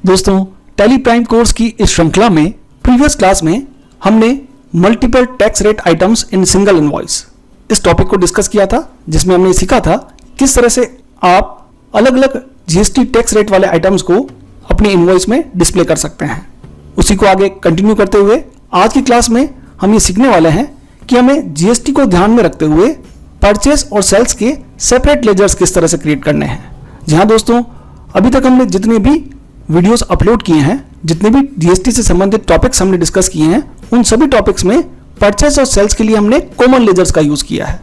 दोस्तों, tally prime course की इस श्रृंखला में प्रीवियस क्लास में हमने multiple tax rate items in single invoice इस टॉपिक को डिस्कस किया था, जिसमें हमने सीखा था किस तरह से आप अलग अलग जीएसटी टैक्स रेट वाले आइटम्स को अपनी इनवॉइस में डिस्प्ले कर सकते हैं। उसी को आगे कंटिन्यू करते हुए आज की क्लास में हम ये सीखने वाले हैं कि हमें जीएसटी को ध्यान में रखते हुए परचेस और सेल्स के सेपरेट लेजर्स किस तरह से क्रिएट करने हैं। जी हाँ दोस्तों, अभी तक हमने जितने भी वीडियोस अपलोड किए हैं, जितने भी जीएसटी से संबंधित टॉपिक्स हमने डिस्कस किए हैं, उन सभी टॉपिक्स में परचेस और सेल्स के लिए हमने कॉमन लेजर्स का यूज किया है।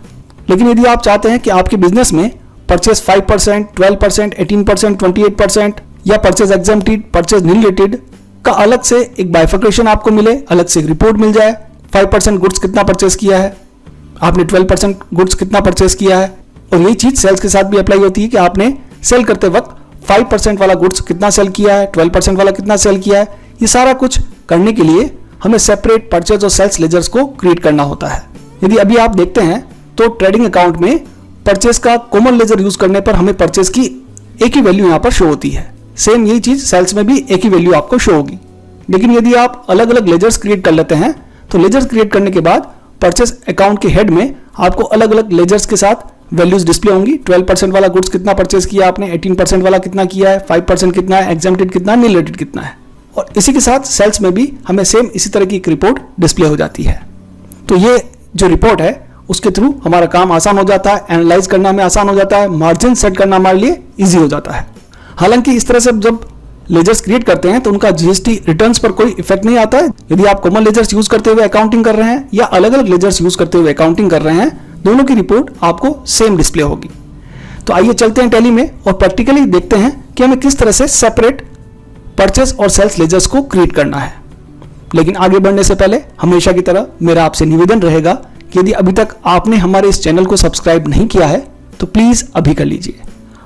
लेकिन यदि आप चाहते हैं कि आपके बिजनेस में परचेस 5%, 12%, 18%, 28% या purchase exempted, purchase nil rated का अलग से एक बाइफर्केशन आपको मिले, अलग से एक रिपोर्ट मिल जाए, 5% गुड्स कितना परचेस किया है, आपने 12% गुड्स कितना परचेस किया है, और यही चीज सेल्स के साथ भी अप्लाई होती है कि आपने सेल करते वक्त 5% वाला गुड्स कितना सेल किया है, 12% वाला कितना सेल किया है। ये सारा कुछ करने के लिए हमें सेपरेट परचेज और सेल्स लेजर्स को क्रिएट करना होता है। यदि अभी आप देखते हैं तो ट्रेडिंग अकाउंट में परचेज का कॉमन लेजर यूज करने पर हमें परचेज की एक ही वैल्यू यहाँ पर शो होती है। सेम यही चीज सेल्स में भी एक ही वैल्यू आपको शो होगी। लेकिन यदि आप अलग अलग लेजर्स क्रिएट कर लेते हैं तो लेजर्स क्रिएट करने के बाद परचेज अकाउंट के हेड में आपको अलग अलग लेजर्स के साथ वैल्यूज डिस्प्ले होंगी। 12% वाला गुड्स कितना परचेज किया आपने, 18% वाला कितना किया है, 5% कितना है, एग्जेम्प्टेड कितना है, नील रेटेड कितना है। और इसी के साथ सेल्स में भी हमें सेम इसी तरह की एक रिपोर्ट डिस्प्ले हो जाती है। तो ये जो रिपोर्ट है उसके थ्रू हमारा काम आसान हो जाता है, एनालाइज करना हमें आसान हो जाता है, मार्जिन सेट करना हमारे लिए ईजी हो जाता है। हालांकि इस तरह से जब लेजर्स क्रिएट करते हैं तो उनका जीएसटी रिटर्न्स पर कोई इफेक्ट नहीं आता है। यदि आप कॉमन लेजर्स यूज करते हुए अकाउंटिंग कर रहे हैं या अलग अलग लेजर्स यूज करते हुए अकाउंटिंग कर रहे हैं, दोनों की रिपोर्ट आपको सेम डिस्प्ले होगी। तो आइए चलते हैं टैली में और प्रैक्टिकली देखते हैं कि हमें किस तरह से सेपरेट परचेस और सेल्स लेजर्स को क्रिएट करना है। लेकिन आगे बढ़ने से पहले हमेशा की तरह मेरा आपसे निवेदन रहेगा कि यदि अभी तक आपने हमारे इस चैनल को सब्सक्राइब नहीं किया है तो प्लीज अभी कर लीजिए।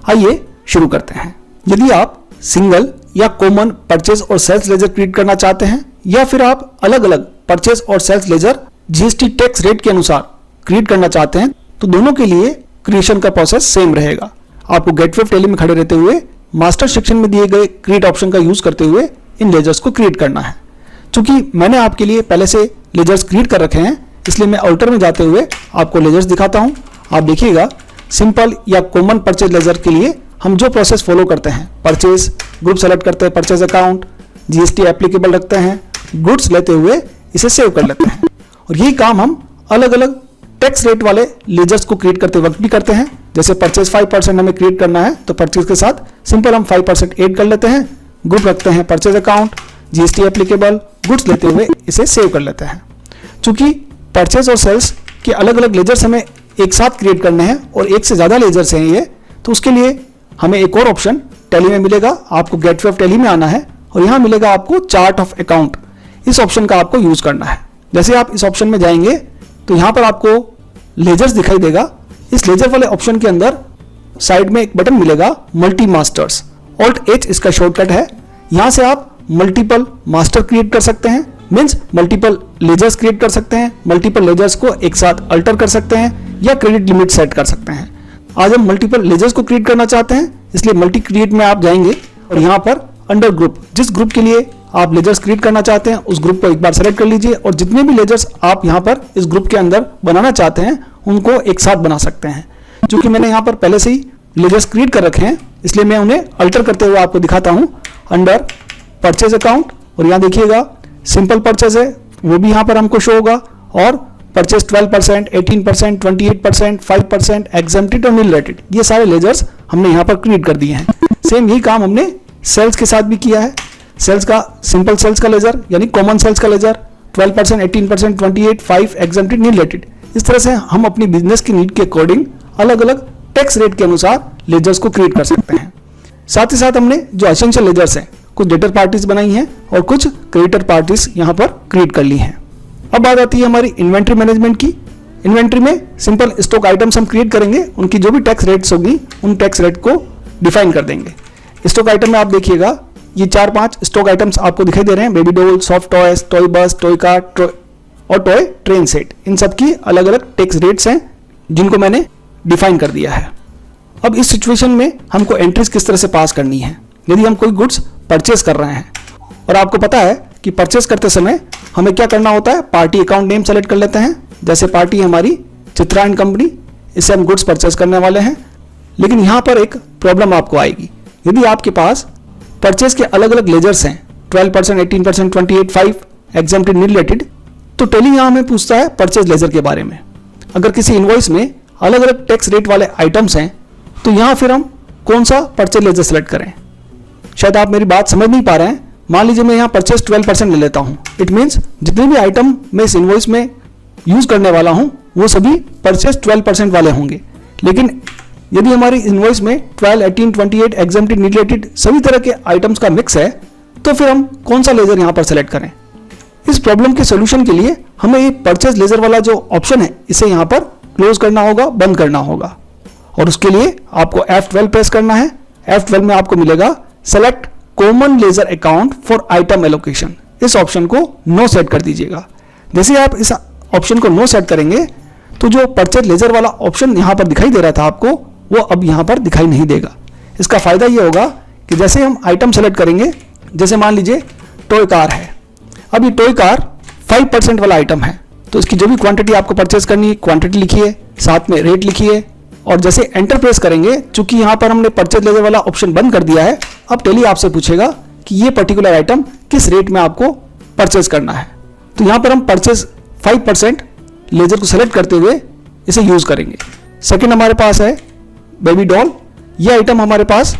आइए शुरू करते हैं। यदि आप सिंगल या कॉमन परचेज और सेल्स लेजर क्रिएट करना चाहते हैं या फिर आप अलग अलग परचेज और sales ledger GST tax rate के अनुसार क्रिएट करना चाहते हैं तो दोनों के लिए क्रिएशन का प्रोसेस सेम रहेगा। आपको गेटवे ऑफ टैली में खड़े रहते हुए मास्टर सेक्शन में दिए गए क्रिएट ऑप्शन का यूज करते हुए इन लेजर्स को क्रिएट करना है। चूंकि मैंने आपके लिए पहले से लेजर्स क्रिएट कर रखे हैं, इसलिए मैं अल्टर में जाते हुए आपको लेजर्स दिखाता हूं। आप देखिएगा, सिंपल या कॉमन परचेज लेजर के लिए हम जो प्रोसेस फॉलो करते हैं, परचेज ग्रुप सेलेक्ट करते हैं, परचेज अकाउंट, जीएसटी एप्लीकेबल रखते हैं, गुड्स लेते हुए इसे सेव कर लेते हैं। और यही काम हम अलग अलग टैक्स रेट वाले लेजर्स को क्रिएट करते वक्त भी करते हैं। जैसे परचेज 5% हमें क्रिएट करना है तो परचेज के साथ सिंपल हम 5% ऐड कर लेते हैं, ग्रुप रखते हैं purchase account, GST applicable, goods लेते हुए इसे सेव कर लेते हैं। चूंकि परचेज और सेल्स के अलग अलग लेजर्स हमें एक साथ क्रिएट करने हैं और एक से ज्यादा लेजर्स हैं ये, तो उसके लिए हमें एक और ऑप्शन टैली में मिलेगा। आपको गेटवे ऑफ टैली में आना है और यहां मिलेगा आपको चार्ट ऑफ अकाउंट। इस ऑप्शन का आपको यूज करना है। जैसे आप इस ऑप्शन में जाएंगे तो यहां पर आपको लेजर्स दिखाई देगा। इस लेजर वाले ऑप्शन के अंदर साइड में एक बटन मिलेगा मल्टी मास्टर्स, ऑल्ट एच इसका शॉर्टकट है। यहां से आप मल्टीपल मास्टर क्रिएट कर सकते हैं, मीन्स मल्टीपल लेजर्स क्रिएट कर सकते हैं, मल्टीपल लेजर्स को एक साथ अल्टर कर सकते हैं या क्रेडिट लिमिट सेट कर सकते हैं। आज हम मल्टीपल लेजर्स को क्रिएट करना चाहते हैं, इसलिए मल्टी क्रिएट में आप जाएंगे और यहां पर अंडर ग्रुप, जिस ग्रुप के लिए आप लेजर्स क्रिएट करना चाहते हैं उस ग्रुप को एक बार सेलेक्ट कर लीजिए और जितने भी लेजर्स आप यहां पर इस ग्रुप के अंदर बनाना चाहते हैं उनको एक साथ बना सकते हैं। क्योंकि मैंने यहां पर पहले से ही लेजर्स क्रिएट कर रखे हैं, इसलिए मैं उन्हें अल्टर करते हुए आपको दिखाता हूं। अंडर परचेज अकाउंट और यहां देखिएगा सिंपल परचेज है, वो भी यहां पर हमको शो होगा, और परचेज 12%, 18%, 28%, 5%, एग्जेम्प्टेड और नील रेटेड, ये सारे लेजर्स हमने यहां पर क्रिएट कर दिए हैं। सेम यही काम हमने सेल्स के साथ भी किया है। सेल्स का सिंपल सेल्स का लेजर यानी कॉमन सेल्स का लेजर 12%, 18%, 28%, 5%, एग्जेम्प्टेड, नील रेटेड। इस तरह से हम अपनी बिजनेस की नीड के अकॉर्डिंग अलग अलग टैक्स रेट के अनुसार लेजर्स को क्रिएट कर सकते हैं। साथ ही साथ हमने जो एसेंशियल लेजर्स हैं, कुछ डेटर पार्टीज बनाई हैं और कुछ क्रेडिटर पार्टीज यहां पर क्रिएट कर ली हैं। अब बात आती है हमारी इन्वेंट्री मैनेजमेंट की। इन्वेंट्री में सिंपल स्टॉक आइटम्स हम क्रिएट करेंगे, उनकी जो भी टैक्स रेट्स होगी उन टैक्स रेट को डिफाइन कर देंगे। स्टॉक आइटम में आप देखिएगा ये 4-5 स्टॉक आइटम्स आपको दिखाई दे रहे हैं, baby doll, soft toys, toy बस, टॉय कार और टॉय ट्रेन सेट। इन सब की अलग अलग टैक्स रेट्स हैं जिनको मैंने डिफाइन कर दिया है। अब इस सिचुएशन में हमको एंट्रीज किस तरह से पास करनी है। यदि हम कोई गुड्स परचेस कर रहे हैं। और आपको पता है कि परचेस करते समय हमें क्या करना होता है, पार्टी अकाउंट नेम सेलेक्ट कर लेते हैं। जैसे पार्टी हमारी चित्रा एंड कंपनी, इससे हम गुड्स परचेस करने वाले हैं। लेकिन यहाँ पर एक प्रॉब्लम आपको आएगी। यदि आपके पास परचेस के अलग अलग लेजर्स हैं, 12%, 18%, 28%, 5%, एग्जेम्प्टेड, नील रेटेड, तो टैली यहाँ हमें पूछता है परचेज लेजर के बारे में। अगर किसी इनवॉइस में अलग अलग टैक्स रेट वाले आइटम्स हैं तो यहाँ फिर हम कौन सा परचेज लेजर सेलेक्ट करें। शायद आप मेरी बात समझ नहीं पा रहे हैं। मान लीजिए मैं यहाँ परचेज 12% ले लेता हूँ। इट मीन्स जितने भी आइटम मैं इस इनवॉइस में यूज करने वाला हूँ वो सभी परचेज 12% वाले होंगे। लेकिन यदि हमारी इनवॉइस में 12, 18, 28, एग्जेम्प्टेड, नील रेटेड सभी तरह के आइटम्स का मिक्स है तो फिर हम कौन सा लेजर यहाँ पर सेलेक्ट करें। इस प्रॉब्लम के सोल्यूशन के लिए हमें ये परचेज लेजर वाला जो ऑप्शन है इसे यहाँ पर क्लोज करना होगा, बंद करना होगा। और उसके लिए आपको F12 प्रेस करना है। F12 में आपको मिलेगा select common ledger account for item allocation. इस ऑप्शन को नो सेट कर दीजिएगा। जैसे आप इस ऑप्शन को नो सेट करेंगे तो जो परचेज लेजर वाला ऑप्शन यहाँ पर दिखाई दे रहा था आपको, वो अब यहाँ पर दिखाई नहीं देगा। इसका फायदा ये होगा कि जैसे हम आइटम सेलेक्ट करेंगे, जैसे मान लीजिए टॉय कार है। अब ये टॉय कार 5% वाला आइटम है, तो इसकी जो भी क्वांटिटी आपको परचेज करनी है, क्वांटिटी लिखिए, साथ में रेट लिखिए। और जैसे एंटर प्रेस करेंगे, चूंकि यहाँ पर हमने परचेज लेजर वाला ऑप्शन बंद कर दिया है, अब टैली आपसे पूछेगा कि ये पर्टिकुलर आइटम किस रेट में आपको परचेज करना है। तो यहाँ पर हम परचेज 5% लेजर को सेलेक्ट करते हुए इसे यूज करेंगे। सेकेंड हमारे पास है बेबी डॉल। ये आइटम हमारे पास,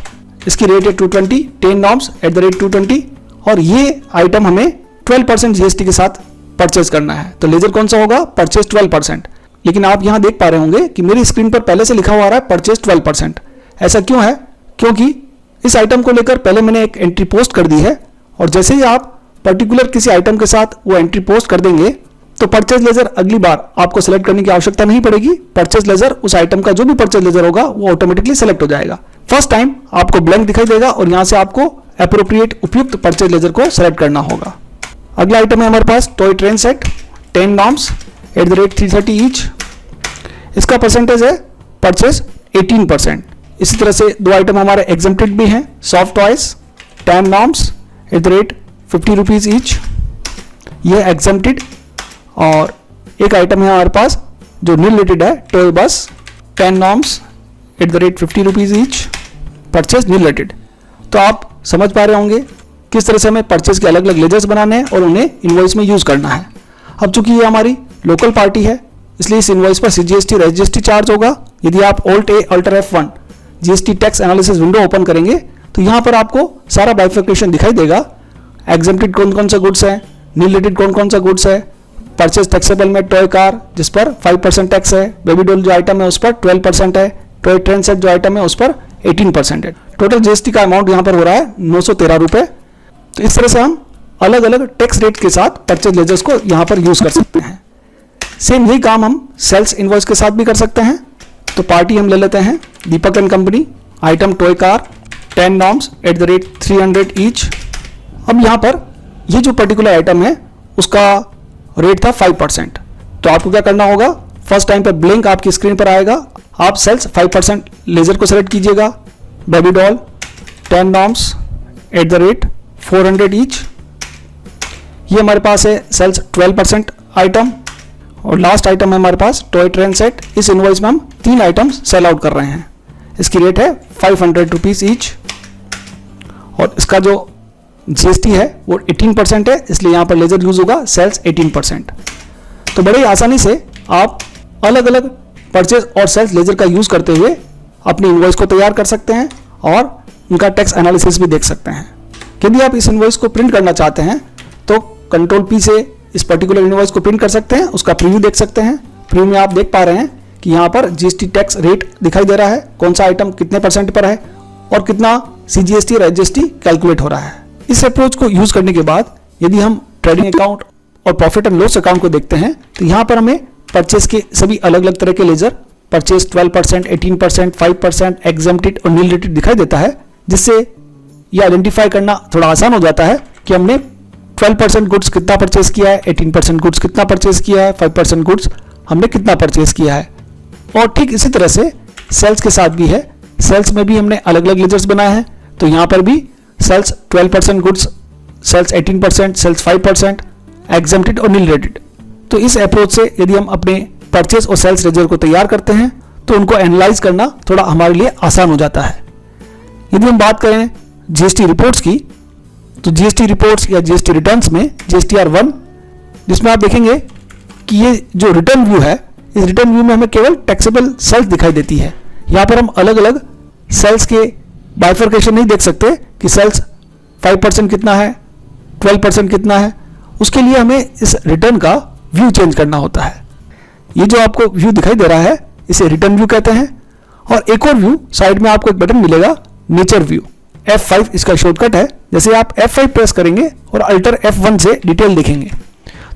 इसकी रेट है 220, 10 नॉर्म्स @220, और ये आइटम हमें 12% जीएसटी के साथ परचेज करना है। तो लेजर कौन सा होगा, परचेज 12%। लेकिन आप यहां देख पा रहे होंगे कि मेरी स्क्रीन पर पहले से लिखा हुआ आ रहा है परचेज 12%। ऐसा क्यों है, क्योंकि इस आइटम को लेकर पहले मैंने एक एंट्री पोस्ट कर दी है, और जैसे ही आप पर्टिकुलर किसी आइटम के साथ वो एंट्री पोस्ट कर देंगे तो परचेज लेजर अगली बार आपको सेलेक्ट करने की आवश्यकता नहीं पड़ेगी। परचेज लेजर उस आइटम का जो भी परचेज लेजर होगा वो ऑटोमेटिकली सेलेक्ट हो जाएगा। फर्स्ट टाइम आपको ब्लैंक दिखाई देगा और यहां से आपको एप्रोप्रिएट उपयुक्त परचेज लेजर को सेलेक्ट करना होगा। अगला आइटम है हमारे पास toy train set, 10 norms @330 each. इसका परसेंटेज है परचेज 18%। इसी तरह से दो आइटम हमारे एग्जेम्प्टेड भी हैं, सॉफ्ट टॉयज 10 नॉर्म्स @50 ईच, ये एग्जेम्प्टेड। और एक आइटम है हमारे पास जो नील रेटेड है, toy bus 10 norms @50 each, purchase nil rated. तो आप समझ पा रहे होंगे किस तरह से हमें परचेज के अलग अलग लेजर्स बनाने हैं और उन्हें इनवॉइस में यूज करना है। अब चूंकि ये हमारी लोकल पार्टी है, इसलिए इस इनवॉइस पर CGST रेजिस्ट्री चार्ज होगा। यदि आप Alt A Alt F1 GST tax analysis window open करेंगे तो यहाँ पर आपको सारा बाइफर्केशन दिखाई देगा। एग्जेम्प्टेड कौन कौन सा गुड्स है, नील रेटेड कौन कौन सा गुड्स है, परचेज टैक्सेबल में टॉय कार जिस पर 5% टैक्स है, बेबी डॉल जो आइटम है उस पर 12% है, टॉय ट्रेन सेट जो आइटम है उस पर 18% है। टोटल GST का अमाउंट यहाँ पर हो रहा है 913 रुपये। तो इस तरह से हम अलग अलग टैक्स रेट के साथ परचेज लेजर्स को यहाँ पर यूज कर सकते हैं। सेम यही काम हम सेल्स इनवॉइस के साथ भी कर सकते हैं। तो पार्टी हम ले लेते हैं Deepak and company, item toy car 10 norms @300 each. अब यहाँ पर ये जो पर्टिकुलर आइटम है उसका रेट था 5%। तो आपको क्या करना होगा, फर्स्ट टाइम पर ब्लिंक आपकी स्क्रीन पर आएगा, आप सेल्स 5% लेजर को सेलेक्ट कीजिएगा। बेबी डॉल 10 नॉर्म्स @400 ईच, ये हमारे पास है सेल्स 12% आइटम। और लास्ट आइटम है हमारे पास टॉय ट्रेन सेट। इस इनवॉइस में हम 3 आइटम्स सेल आउट कर रहे हैं। इसकी रेट है 500 रुपीज ईच, और इसका जो GST है वो 18% है, इसलिए यहाँ पर लेजर यूज होगा सेल्स 18%। तो बड़े आसानी से आप अलग अलग परचेज और सेल्स लेजर का यूज करते हुए अपनी इनवॉइस को तैयार कर सकते हैं और उनका टैक्स एनालिसिस भी देख सकते हैं। यदि आप इस इनवॉइस को प्रिंट करना चाहते हैं तो Ctrl+P से इस पर्टिकुलर इनवॉइस को प्रिंट कर सकते हैं, उसका प्रीव्यू देख सकते हैं। प्रीव्यू में आप देख पा रहे हैं कि यहाँ पर GST टैक्स रेट दिखाई दे रहा है, कौन सा आइटम कितने % पर है और कितना CGST और HGST कैलकुलेट हो रहा है। इस अप्रोच को यूज करने के बाद यदि हम ट्रेडिंग अकाउंट और प्रॉफिट एंड लॉस अकाउंट को देखते हैं तो यहाँ पर हमें परचेज के सभी अलग अलग तरह के लेजर, परचेज 12%, 18%, 5%, एग्जेम्प्टेड और नील रेटेड दिखाई देता है, जिससे ये आइडेंटिफाई करना थोड़ा आसान हो जाता है कि हमने 12% गुड्स कितना परचेज किया है, 18% गुड्स कितना परचेज किया है, 5% गुड्स हमने कितना परचेज किया है। और ठीक इसी तरह से सेल्स के साथ भी है। सेल्स में भी हमने अलग अलग लेजर्स बनाए हैं, तो यहाँ पर भी sales 12% goods, sales 18%, sales 5%, exempted और नील रेटेड। तो इस अप्रोच से यदि हम अपने परचेस और सेल्स लेजर को तैयार करते हैं तो उनको एनालाइज करना थोड़ा हमारे लिए आसान हो जाता है। यदि हम बात करें जीएसटी रिपोर्ट्स की, तो जीएसटी रिपोर्ट्स या जीएसटी रिटर्न्स में जीएसटीआर 1, जिसमें आप देखेंगे कि ये जो रिटर्न व्यू है, इस रिटर्न व्यू में हमें केवल टैक्सेबल सेल्स दिखाई देती है। यहाँ पर हम अलग अलग सेल्स के बाइफर्केशन नहीं देख सकते कि सेल्स 5% कितना है, 12% कितना है। उसके लिए हमें इस रिटर्न का व्यू चेंज करना होता है। ये जो आपको व्यू दिखाई दे रहा है इसे रिटर्न व्यू कहते हैं। और एक और व्यू साइड में आपको एक बटन मिलेगा, नेचर व्यू। F5 इसका शॉर्टकट है। जैसे आप F5 प्रेस करेंगे और अल्टर F1 से डिटेल देखेंगे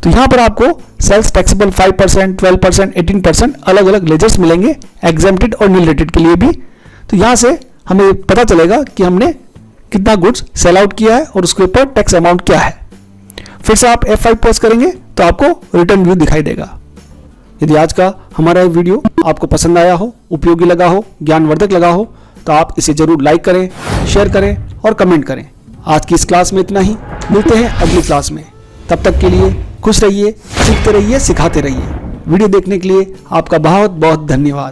तो यहाँ पर आपको सेल्स टैक्सेबल 5%, 12%, 18% अलग अलग लेजर्स मिलेंगे, एग्जेम्प्टेड और नील रेटेड के लिए भी। तो यहाँ से हमें पता चलेगा कि हमने कितना गुड्स सेल आउट किया है और उसके ऊपर टैक्स अमाउंट क्या है। फिर से आप F5 प्रेस करेंगे तो आपको रिटर्न व्यू दिखाई देगा। यदि आज का हमारा वीडियो आपको पसंद आया हो, उपयोगी लगा हो, ज्ञानवर्धक लगा हो तो आप इसे जरूर लाइक करें, शेयर करें और कमेंट करें। आज की इस क्लास में इतना ही। मिलते हैं अगली क्लास में। तब तक के लिए खुश रहिए, सीखते रहिए, सिखाते रहिए। वीडियो देखने के लिए आपका बहुत बहुत धन्यवाद।